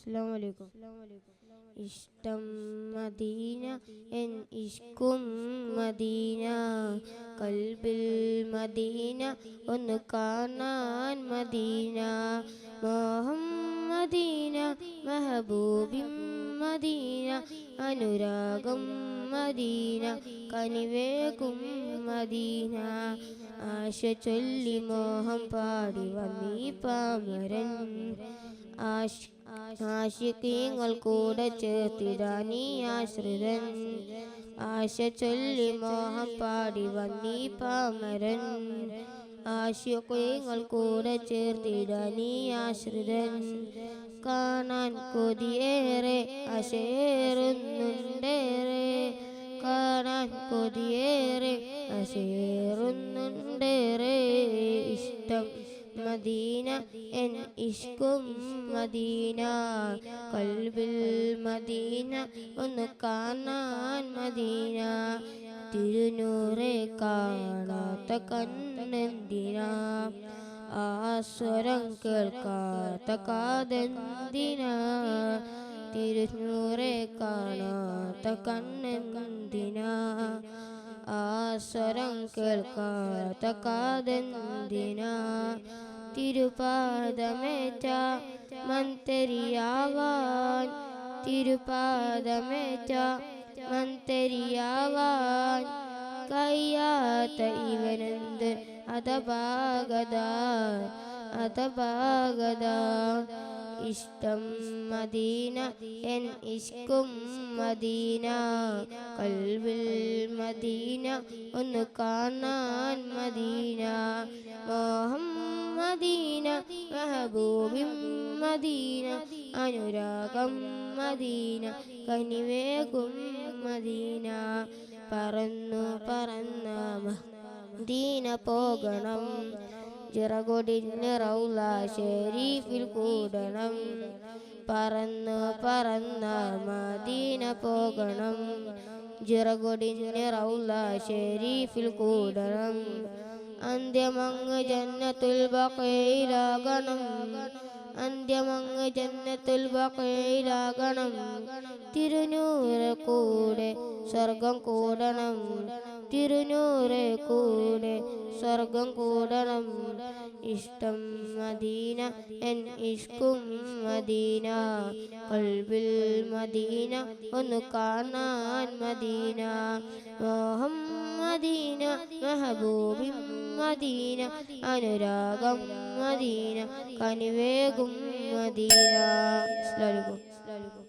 അസ്സലാമു അലൈക്കും. ഇഷ്ടം മദീന എൻ ഇഷ്കും മദീന, കൽബിൽ മദീന ഒന്ന് കാണാൻ മദീന, മോഹം മദീന മെഹബൂബിൻ മദീന, അനുരാഗം മദീന കനിവേകും മദീന, ആശ ചൊല്ലി മോഹം പാടി വന്നീ പാമരൻ, ആശിഖീങ്ങൾ കൂടെ ചേർത്തിടാനീ ആശ്രിതൻ, ആശ ചൊല്ലി മോഹം പാടി വന്നീ പാമരൻ, ആശിഖീങ്ങൾ കൂടെ ചേർത്തിടാനീ ആശ്രിതൻ, കാണാൻ കൊതിയേറെ ആശയേറുന്നുണ്ടേറെ, കാണാൻ കൊതിയേറെ ആശയേറുന്നുണ്ടേറെ, ഇഷ്ടം മദീന എൻ ഇഷ്കും മദീന, കൽബിൽ മദീന ഒന്ന് കാണാൻ മദീന, തിരുനൂറെ കാണാത്ത കണ്ണെന്തിനാ, ആ സ്വരം കേൾക്കാത്ത കാതെന്തിനാ, തിരുനൂറെ കാണാത്ത കണ്ണെന്തിനാ, ആ സ്വരം കേൾക്കാത്ത കാതെന്തിനാ, തിരുപാദമേറ്റ മന്ദരിയാവാൻ, തിരുപാദമേറ്റ മന്ദരിയാവാൻ, കഴിയാത്ത ഇവനെന്ത് അതഭാഗത, ഇഷ്ടം മദീന എൻ ഇഷ്കും മദീന, കൽബിൽ മദീന ഒന്ന് കാണാൻ മദീന, മോഹം മദീന മെഹബൂബിൻ മദീന, അനുരാഗം മദീന കനിവേകും മദീന, പറന്നു പറന്ന മദീന പോകണം, ചിറകൊടിഞ്ഞ് റൗള ശരീഫിൽ കൂടണം, പറന്ന് പറന്ന മദീന പോകണം, ചിറകൊടിഞ്ഞ് റൗള ശരീഫിൽ കൂടണം, അന്ത്യമങ്ങ് ജന്നത്തുൽ ബഖീലാകണം, അന്ത്യമങ്ങ് ജന്നത്തുൽ ബഖീലാകണം, തിരുനൂറെ കൂടെ സ്വർഗം കൂടണം, തിരുനൂറെ കൂടെ സ്വർഗം കൂടണം, ഇഷ്ടം മദീന എൻ ഇഷ്കും മദീന, കൽബിൽ മദീന ഒന്ന് കാണാൻ മദീന, മോഹം മദീന മെഹബൂബിൻ മദീന, അനുരാഗം മദീന കനിവേകും മദീന. അസ്സലാമു അലൈക്കും.